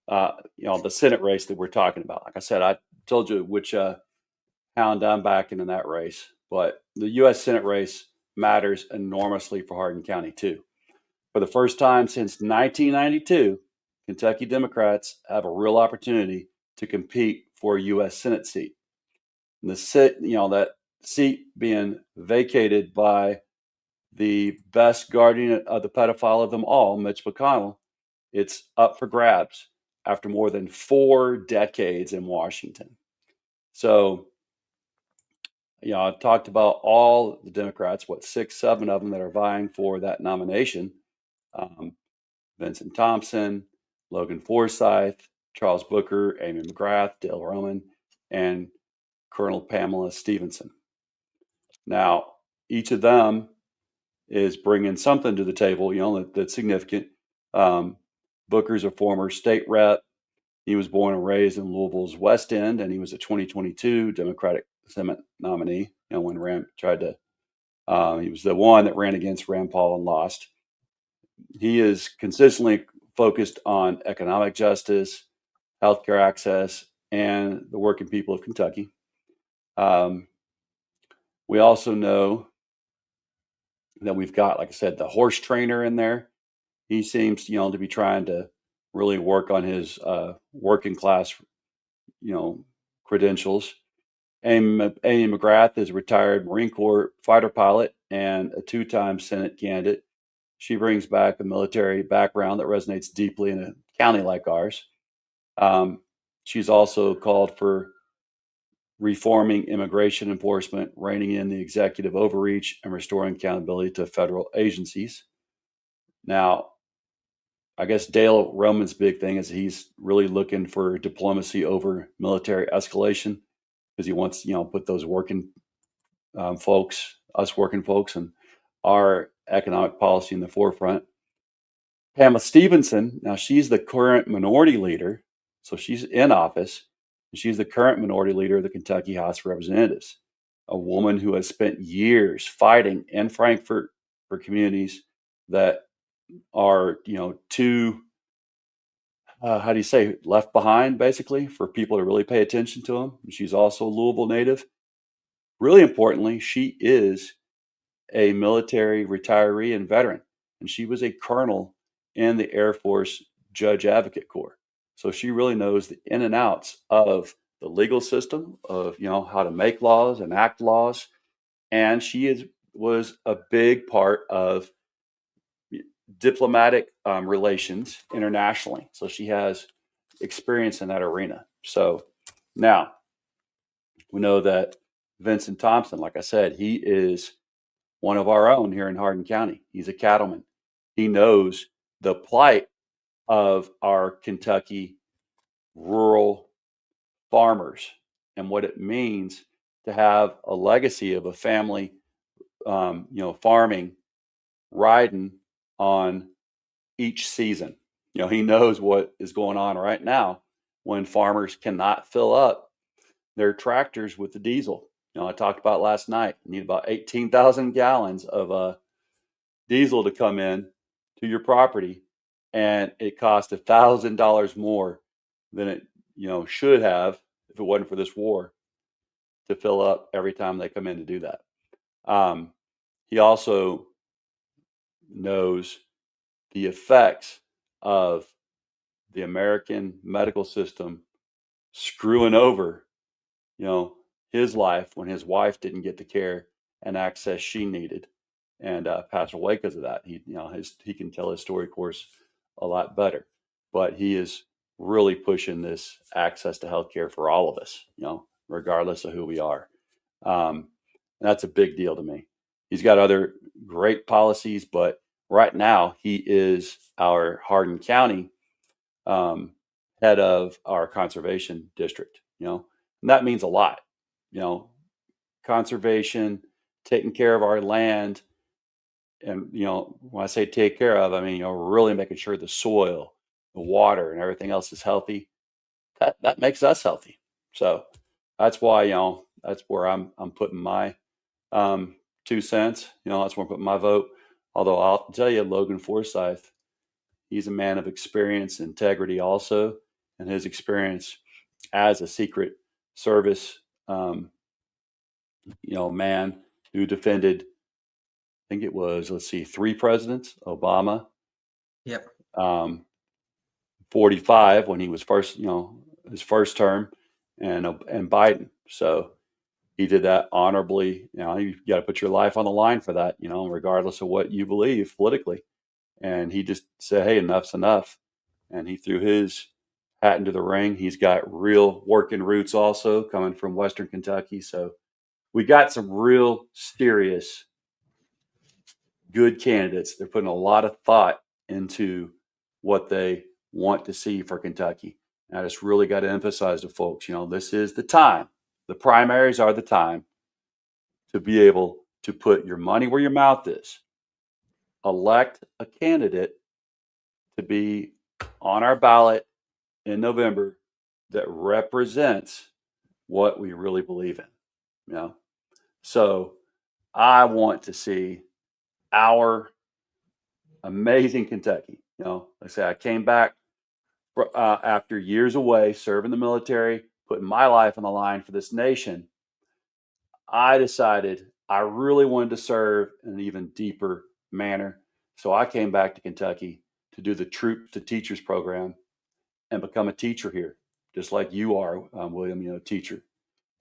the Senate race that we're talking about. Like I said, I told you which hound I'm backing in that race. But the U.S. Senate race matters enormously for Hardin County, too. For the first time since 1992, Kentucky Democrats have a real opportunity to compete for a U.S. Senate seat. And that seat being vacated by the best guardian of the pedophile of them all, Mitch McConnell, it's up for grabs after more than 4 decades in Washington. So, I talked about all the Democrats, 6, 7 of them that are vying for that nomination. Vincent Thompson, Logan Forsythe, Charles Booker, Amy McGrath, Dale Roman, and Colonel Pamela Stevenson. Now, each of them is bringing something to the table, that's significant. Booker's a former state rep. He was born and raised in Louisville's West End, and he was a 2022 Democratic Senate nominee. When Rand tried to, he was the one that ran against Rand Paul and lost. He is consistently focused on economic justice, healthcare access, and the working people of Kentucky. We also know that we've got, like I said, the horse trainer in there. He seems, to be trying to really work on his working class, credentials. Amy McGrath is a retired Marine Corps fighter pilot and a 2-time Senate candidate. She brings back a military background that resonates deeply in a county like ours. She's also called for reforming immigration enforcement, reining in the executive overreach, and restoring accountability to federal agencies. Now, I guess Dale Roman's big thing is he's really looking for diplomacy over military escalation because he wants, put those working folks, and our economic policy in the forefront. Pamela Stevenson, now she's the current minority leader, so she's in office, and she's the current minority leader of the Kentucky House of Representatives, a woman who has spent years fighting in Frankfort for communities that are, too how do you say, left behind, basically, for people to really pay attention to him. She's also a Louisville native. Really importantly, she is a military retiree and veteran, and she was a colonel in the Air Force Judge Advocate Corps. So she really knows the in and outs of the legal system, of how to make laws and act laws, and was a big part of diplomatic relations internationally. So she has experience in that arena. So now we know that Vincent Thompson, like I said, he is one of our own here in Hardin County. He's a cattleman. He knows the plight of our Kentucky rural farmers and what it means to have a legacy of a family, farming, riding on each season. He knows what is going on right now when farmers cannot fill up their tractors with the diesel. I talked about last night, you need about 18,000 gallons of diesel to come in to your property, and it costs $1,000 more than it should have if it wasn't for this war to fill up every time they come in to do that. He also knows the effects of the American medical system screwing over, his life when his wife didn't get the care and access she needed, and passed away because of that. He can tell his story, of course, a lot better, but he is really pushing this access to healthcare for all of us, regardless of who we are. And that's a big deal to me. He's got other great policies, but right now he is our Hardin County head of our conservation district, and that means a lot. Conservation, taking care of our land, and when I say take care of, I mean really making sure the soil, the water, and everything else is healthy. That makes us healthy. So that's why that's where I'm putting my 2 cents. That's where I'm putting my vote. Although I'll tell you, Logan Forsyth, he's a man of experience, integrity, also, and his experience as a Secret Service, man who defended, I think it was, 3 presidents: Obama, Yep. 45 when he was first, his first term, and Biden. So he did that honorably. You got to put your life on the line for that, regardless of what you believe politically. And he just said, "Hey, enough's enough," and he threw his hat into the ring. He's got real working roots, also coming from Western Kentucky. So we got some real serious, good candidates. They're putting a lot of thought into what they want to see for Kentucky. And I just really got to emphasize to folks, this is the time. The primaries are the time to be able to put your money where your mouth is. Elect a candidate to be on our ballot in November that represents what we really believe in. So I want to see our amazing Kentucky. Like I say, I came back after years away, serving the military, putting my life on the line for this nation. I decided I really wanted to serve in an even deeper manner. So I came back to Kentucky to do the Troop to Teachers program and become a teacher here, just like you are, William, a teacher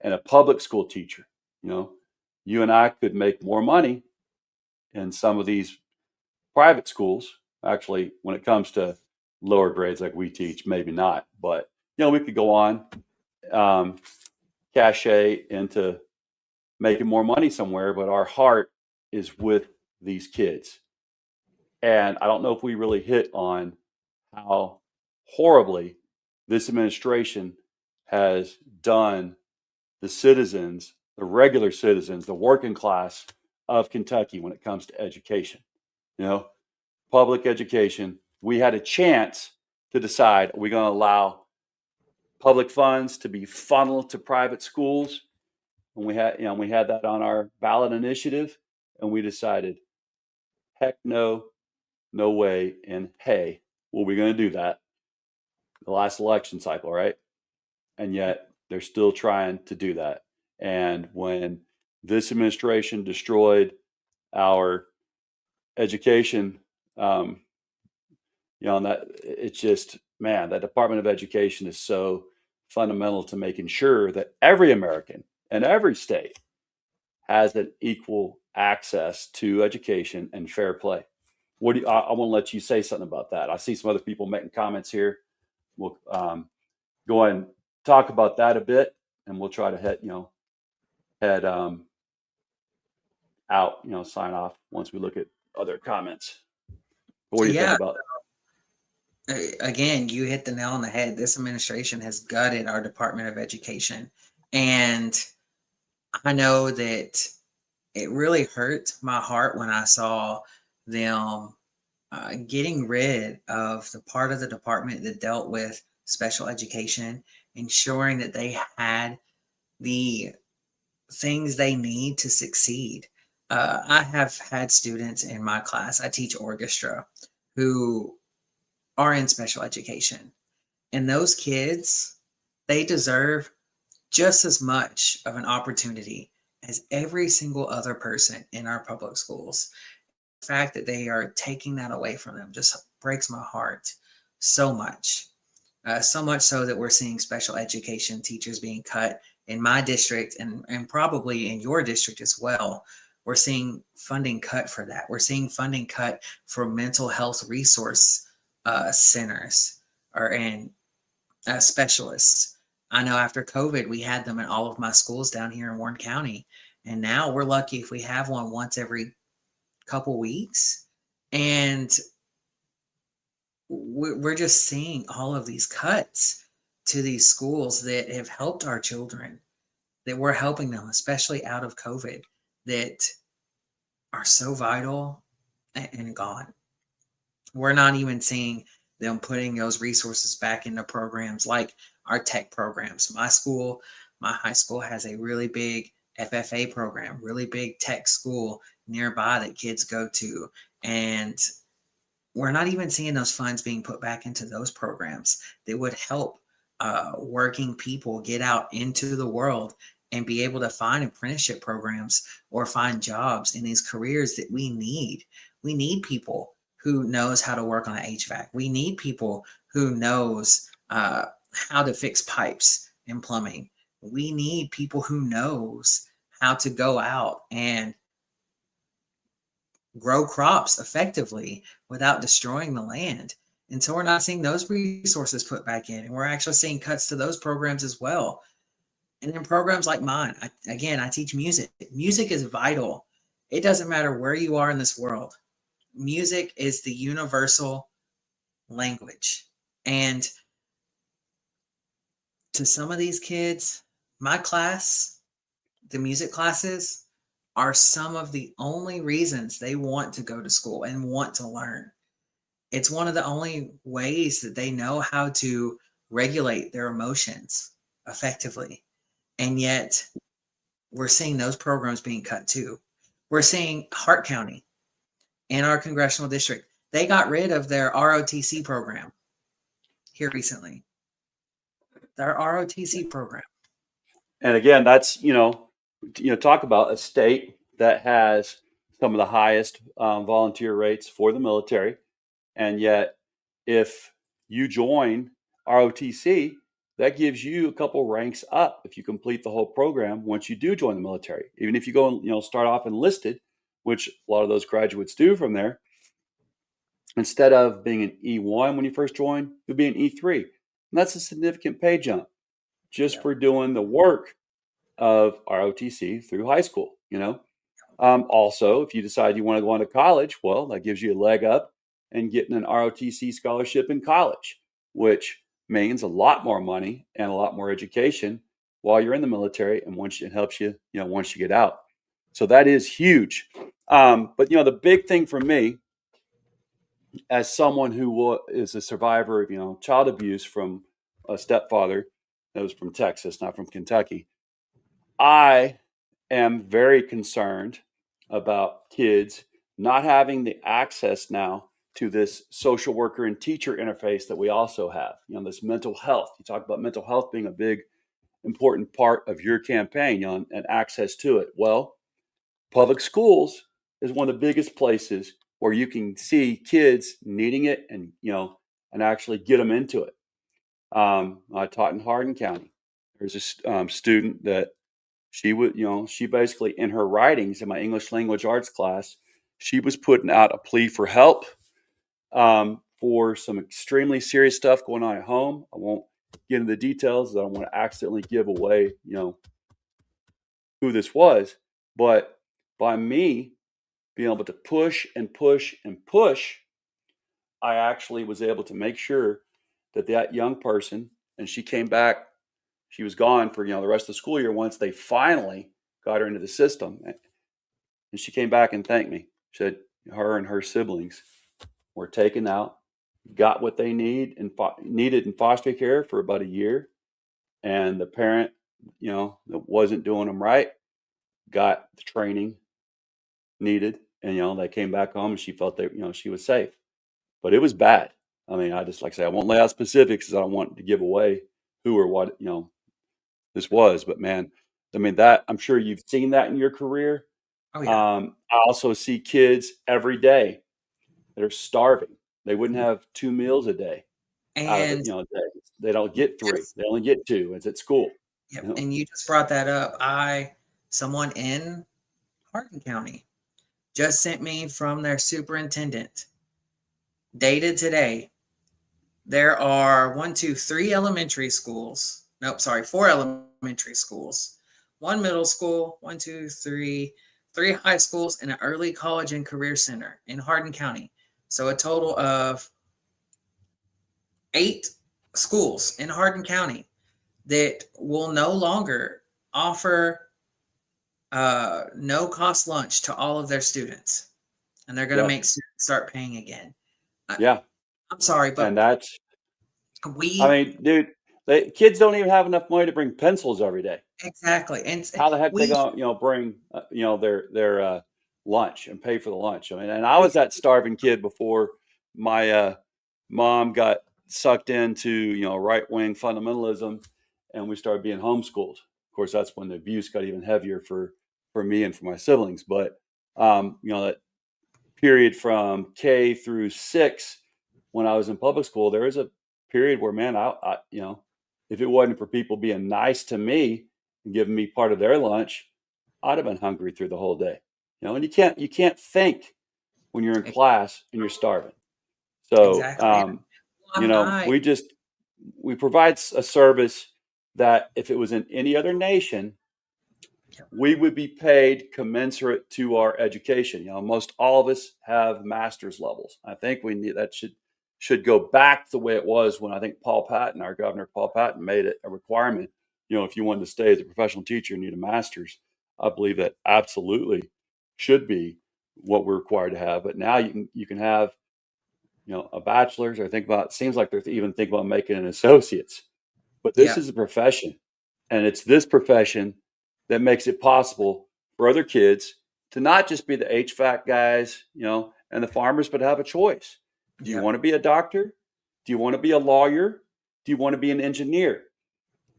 and a public school teacher. You and I could make more money in some of these private schools. Actually, when it comes to lower grades like we teach, maybe not, but we could go on, cachet into making more money somewhere, but our heart is with these kids. And I don't know if we really hit on how horribly this administration has done the citizens, the regular citizens, the working class of Kentucky when it comes to education. Public education. We had a chance to decide, are we going to allow public funds to be funneled to private schools? And we had that on our ballot initiative, and we decided, heck no, no way, and hey, well, we're going to do that. the last election cycle, right? And yet they're still trying to do that. And when this administration destroyed our education, and that it's just, man, that Department of Education is so fundamental to making sure that every American and every state has an equal access to education and fair play. I want to let you say something about that. I see some other people making comments here. We'll go ahead and talk about that a bit, and we'll try to head out, sign off once we look at other comments. But what do you think about Again, you hit the nail on the head. This administration has gutted our Department of Education. And I know that it really hurt my heart when I saw them getting rid of the part of the department that dealt with special education, ensuring that they had the things they need to succeed. I have had students in my class, I teach orchestra, who are in special education. And those kids, they deserve just as much of an opportunity as every single other person in our public schools. The fact that they are taking that away from them just breaks my heart so much. So much so that we're seeing special education teachers being cut in my district and probably in your district as well. We're seeing funding cut for that. We're seeing funding cut for mental health resource centers and specialists. I know after COVID, we had them in all of my schools down here in Warren County. And now we're lucky if we have one once every couple weeks. And we're just seeing all of these cuts to these schools that have helped our children, that we're helping them, especially out of COVID, that are so vital and gone. We're not even seeing them putting those resources back into programs like our tech programs. My high school has a really big FFA program, really big tech school nearby that kids go to. And we're not even seeing those funds being put back into those programs that would help working people get out into the world and be able to find apprenticeship programs or find jobs in these careers that we need. We need people who knows how to work on an HVAC. We need people who knows how to fix pipes and plumbing. We need people who knows how to go out and grow crops effectively without destroying the land. And so we're not seeing those resources put back in. And we're actually seeing cuts to those programs as well. And then programs like mine, I teach music. Music is vital. It doesn't matter where you are in this world. Music is the universal language. And to some of these kids, my class, the music classes, are some of the only reasons they want to go to school and want to learn. It's one of the only ways that they know how to regulate their emotions effectively. And yet we're seeing those programs being cut too. We're seeing Hart County in our congressional district. They got rid of their ROTC program here recently. Their ROTC program. And again, that's, talk about a state that has some of the highest volunteer rates for the military. And yet, if you join ROTC, that gives you a couple ranks up if you complete the whole program once you do join the military. Even if you go and start off enlisted, which a lot of those graduates do from there, instead of being an E1 when you first join, you'll be an E3. And that's a significant pay jump just for doing the work of ROTC through high school, Also, if you decide you want to go on to college, well, that gives you a leg up and getting an ROTC scholarship in college, which means a lot more money and a lot more education while you're in the military, and it helps you, once you get out. So that is huge. But the big thing for me, as someone who is a survivor of child abuse from a stepfather that was from Texas, not from Kentucky, I am very concerned about kids not having the access now to this social worker and teacher interface that we also have. This mental health. You talk about mental health being a big, important part of your campaign, and access to it. Well, public schools is one of the biggest places where you can see kids needing it and actually get them into it. I taught in Hardin County. There's a student that she basically, in her writings in my English language arts class, she was putting out a plea for help for some extremely serious stuff going on at home. I won't get into the details. I don't want to accidentally give away, who this was. But by me being able to push and push and push, I actually was able to make sure that young person, and she came back, she was gone for, the rest of the school year once they finally got her into the system. And she came back and thanked me. She said her and her siblings were taken out, got what they needed in foster care for about a year. And the parent, that wasn't doing them right, got the training needed. And, they came back home and she felt that, she was safe. But it was bad. I mean, I just, like I say, I won't lay out specifics because I don't want to give away who or what, this was. But man, I mean, that I'm sure you've seen that in your career. Oh yeah. I also see kids every day that are starving. They wouldn't have 2 meals a day out of it. And They don't get 3. They only get 2. It's at school. yep, and you just brought that up. Someone in Hardin County just sent me from their superintendent, dated today. There are 4 elementary schools. Nope, sorry, 4 elementary schools, 1 middle school, 3 high schools, and an early college and career center in Hardin County. So a total of 8 schools in Hardin County that will no longer offer no cost lunch to all of their students, and they're going to make students start paying again. Yeah. I'm sorry, but And I mean, dude, kids don't even have enough money to bring pencils every day. exactly. And How the heck they gonna, bring, their lunch and pay for the lunch? I mean, and I was that starving kid before my mom got sucked into, right-wing fundamentalism, and we started being homeschooled. Of course, that's when the abuse got even heavier for me and for my siblings. But that period from K through 6, when I was in public school, there was a period where, man, I if it wasn't for people being nice to me and giving me part of their lunch, I'd have been hungry through the whole day. And you can't think when you're in class and you're starving. So, exactly. we provide a service that if it was in any other nation, we would be paid commensurate to our education. Most all of us have master's levels. I think that should go back the way it was when I think our Governor Paul Patton made it a requirement. If you wanted to stay as a professional teacher, you need a master's. I believe that absolutely should be what we're required to have. But now you can have, a bachelor's, or it seems like they're even thinking about making an associate's. But this is a profession, and it's this profession that makes it possible for other kids to not just be the HVAC guys, and the farmers, but have a choice. Do you want to be a doctor? Do you want to be a lawyer? Do you want to be an engineer?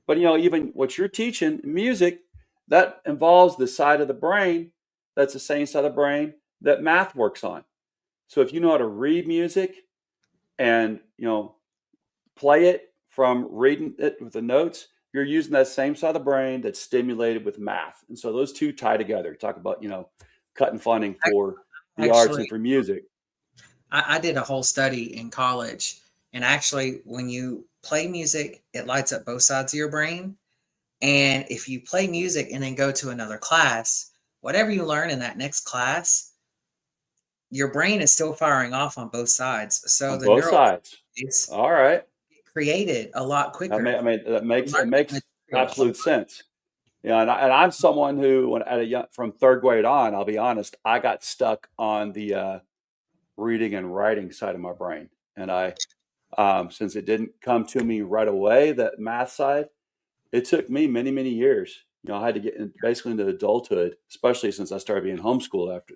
But, even what you're teaching, music, that involves the side of the brain that's the same side of the brain that math works on. So if you know how to read music and, play it from reading it with the notes, you're using that same side of the brain that's stimulated with math. And so those two tie together. Talk about, cutting funding for the arts and for music. I did a whole study in college, and actually when you play music, it lights up both sides of your brain. And if you play music and then go to another class, whatever you learn in that next class, your brain is still firing off on both sides. So on both sides. All right. Created a lot quicker. That makes absolute sense. And I'm someone who, from 3rd grade on, I'll be honest, I got stuck on the reading and writing side of my brain. And I, since it didn't come to me right away, that math side, it took me many, many years. I had to get basically into adulthood, especially since I started being homeschooled after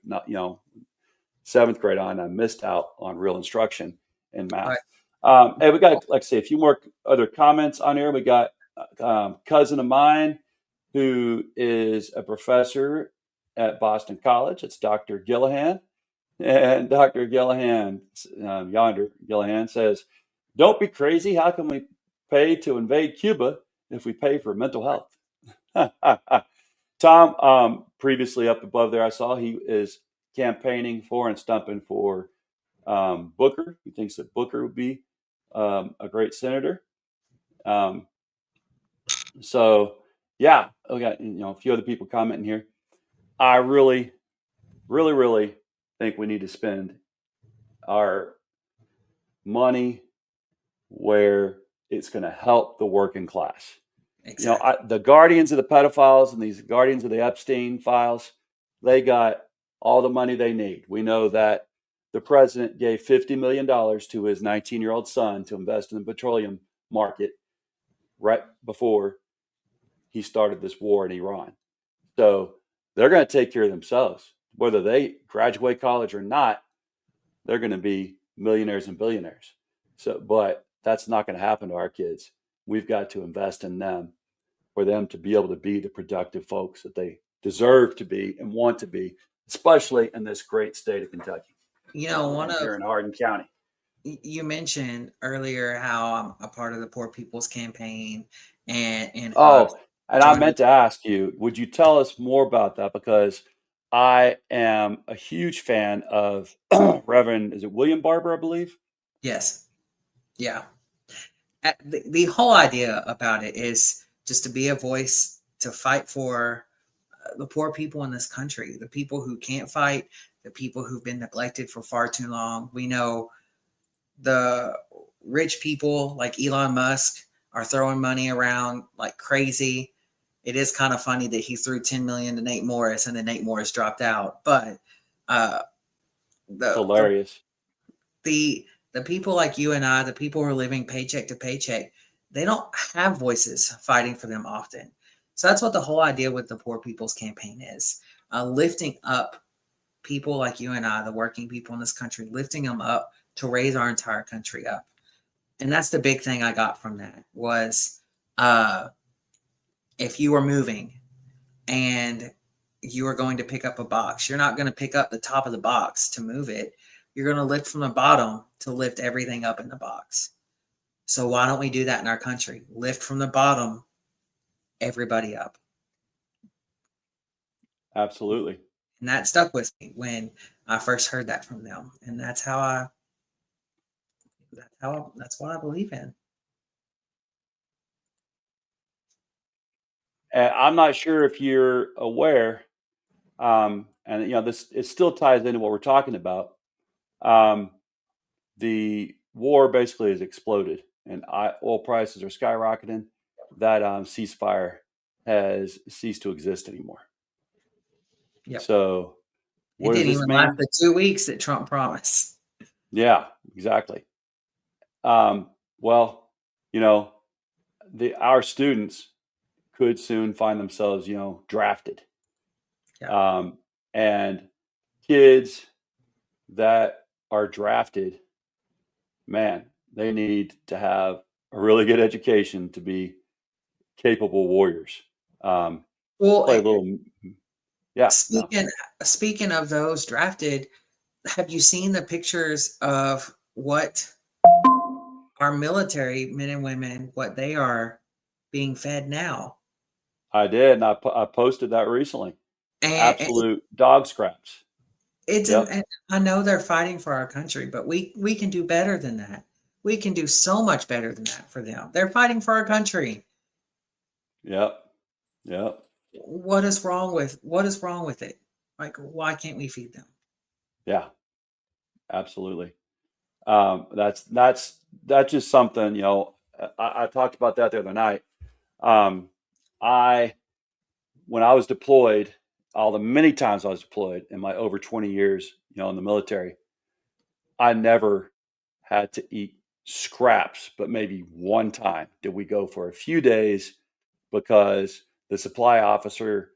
7th grade on. I missed out on real instruction in All right. math. And we got, like I say, a few more other comments on here. We got cousin of mine who is a professor at Boston College. It's Dr. Gillahan. And Dr. Gillahan, yonder, Gillahan says, don't be crazy. How can we pay to invade Cuba if we pay for mental health? Tom, previously up above there, I saw he is campaigning for and stumping for Booker. He thinks that Booker would be a great senator. So, yeah, we got a few other people commenting here. I really, really, really think we need to spend our money where it's going to help the working class. Exactly. The guardians of the pedophiles and these guardians of the Epstein files, they got all the money they need. We know that the president gave $50 million to his 19-year-old son to invest in the petroleum market right before he started this war in Iran. So they're going to take care of themselves. Whether they graduate college or not, they're going to be millionaires and billionaires. But that's not going to happen to our kids. We've got to invest in them for them to be able to be the productive folks that they deserve to be and want to be, especially in this great state of Kentucky. Here in Hardin County. You mentioned earlier how I'm a part of the Poor People's Campaign, and I meant to ask you, would you tell us more about that? Because I am a huge fan of Reverend, is it William Barber, I believe? Yes. Yeah. The whole idea about it is just to be a voice to fight for the poor people in this country, the people who can't fight, the people who've been neglected for far too long. We know the rich people like Elon Musk are throwing money around like crazy. It is kind of funny that he threw 10 million to Nate Morris and then Nate Morris dropped out. But hilarious. The people like you and I, the people who are living paycheck to paycheck, they don't have voices fighting for them often. So that's what the whole idea with the Poor People's Campaign is, lifting up people like you and I, the working people in this country, lifting them up to raise our entire country up. And that's the big thing I got from that was if you were moving and you are going to pick up a box, you're not going to pick up the top of the box to move it. You're going to lift from the bottom to lift everything up in the box. So why don't we do that in our country? Lift from the bottom, everybody up. Absolutely. And that stuck with me when I first heard that from them. And that's what I believe in. I'm not sure if you're aware, and it still ties into what we're talking about. The war basically has exploded, and oil prices are skyrocketing. That ceasefire has ceased to exist anymore. Yep. So it didn't even last the 2 weeks that Trump promised. Yeah, exactly. Well, our students could soon find themselves, drafted. Yeah. And kids that are drafted, man, they need to have a really good education to be capable warriors. Speaking of those drafted, have you seen the pictures of what our military men and women, what they are being fed now? I did, and I posted that recently. Absolute dog scraps. I know they're fighting for our country, but we can do better than that. We can do so much better than that for them. They're fighting for our country. Yep. What is wrong with it? Like, why can't we feed them? Yeah, absolutely. That's just something, I talked about that the other night. When I was deployed, all the many times I was deployed in my over 20 years, in the military, I never had to eat scraps, but maybe one time did we go for a few days because the supply officer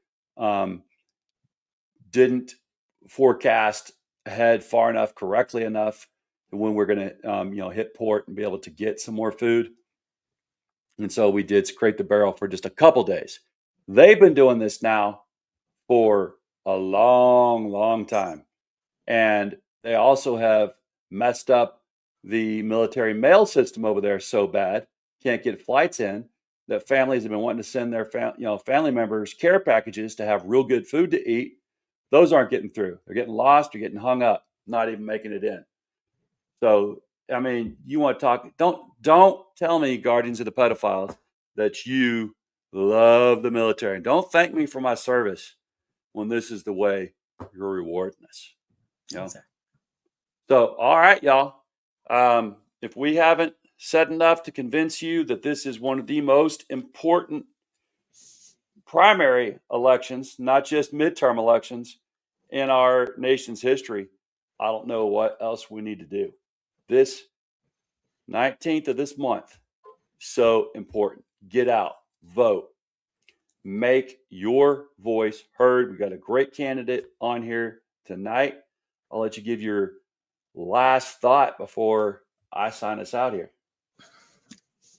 didn't forecast ahead far enough, correctly enough, when we're going to, hit port and be able to get some more food. And so we did scrape the barrel for just a couple days. They've been doing this now for a long, long time. And they also have messed up the military mail system over there so bad, can't get flights in, that families have been wanting to send their family members care packages to have real good food to eat. Those aren't getting through. They're getting lost or getting hung up, not even making it in. So, I mean, you want to talk, don't tell me, guardians of the pedophiles, that you love the military. Don't thank me for my service when this is the way you're rewarding us. So, all right, y'all. If we haven't said enough to convince you that this is one of the most important primary elections, not just midterm elections, in our nation's history, I don't know what else we need to do. This 19th of this month, so important. Get out, vote, make your voice heard. We got a great candidate on here tonight. I'll let you give your last thought before I sign us out here.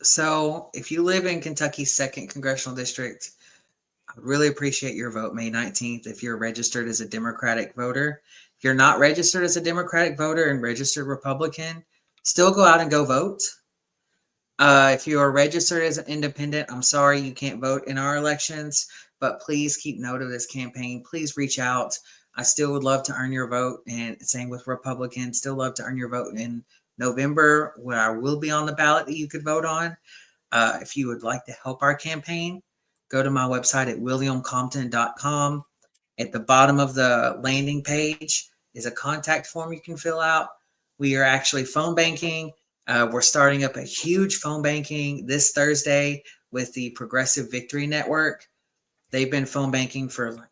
So if you live in Kentucky's 2nd Congressional District, I would really appreciate your vote May 19th if you're registered as a Democratic voter. If you're not registered as a Democratic voter and registered Republican, still go out and go vote. If you are registered as an independent, I'm sorry you can't vote in our elections, but please keep note of this campaign. Please reach out. I still would love to earn your vote, and same with Republicans. Still love to earn your vote in November, where I will be on the ballot that you could vote on. If you would like to help our campaign, go to my website at williamcompton.com. At the bottom of the landing page is a contact form you can fill out. We are actually phone banking. We're starting up a huge phone banking this Thursday with the Progressive Victory Network. They've been phone banking for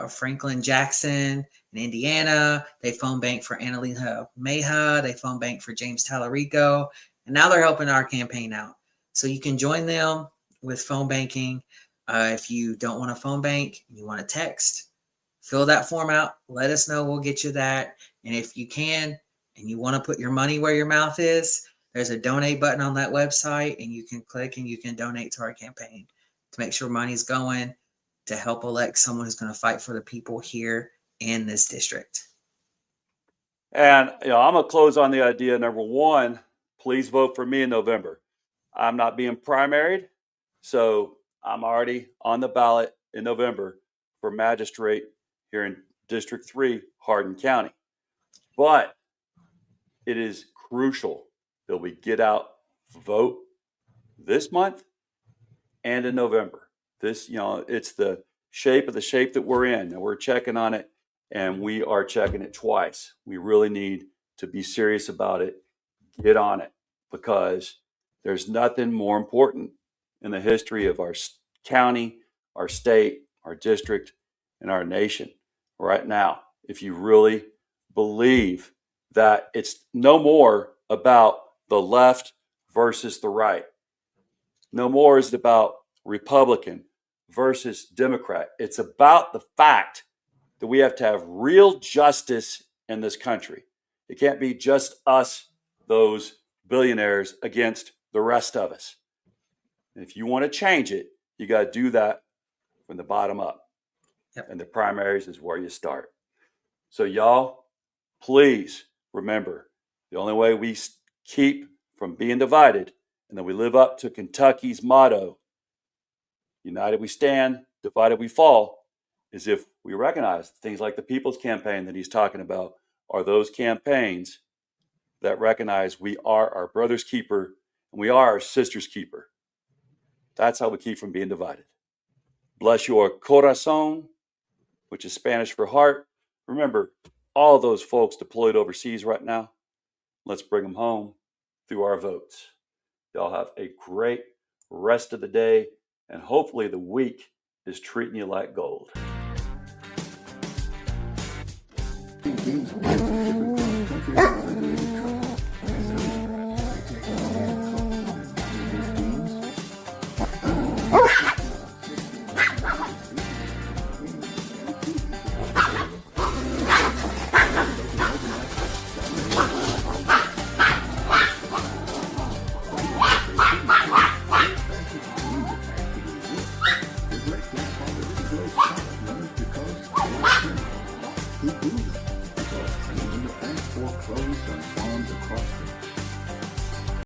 Franklin Jackson in Indiana. They phone bank for Annalena Meja. They phone bank for James Tallarico. And now they're helping our campaign out. So you can join them with phone banking. If you don't want to phone bank, you want to text, fill that form out. Let us know. We'll get you that. And if you can, and you want to put your money where your mouth is, there's a donate button on that website, and you can click and you can donate to our campaign to make sure money's going to help elect someone who's going to fight for the people here in this district. And I'm going to close on the idea. Number one, please vote for me in November. I'm not being primaried, so I'm already on the ballot in November for magistrate here in District 3, Hardin County. But it is crucial that we get out, vote this month and in November. This, it's the shape that we're in, and we're checking on it, and we are checking it twice. We really need to be serious about it, get on it, because there's nothing more important in the history of our county, our state, our district, and our nation right now. If you really believe that it's no more about the left versus the right, no more is it about Republican versus Democrat. It's about the fact that we have to have real justice in this country. It can't be just us, those billionaires, against the rest of us. And if you want to change it, you got to do that from the bottom up. Yep. And the primaries is where you start. So y'all, please remember, the only way we keep from being divided and that we live up to Kentucky's motto, united we stand, divided we fall, is if we recognize things like the People's Campaign that he's talking about are those campaigns that recognize we are our brother's keeper and we are our sister's keeper. That's how we keep from being divided. Bless your corazón, which is Spanish for heart. Remember, all those folks deployed overseas right now, let's bring them home through our votes. Y'all have a great rest of the day, and hopefully the week is treating you like gold.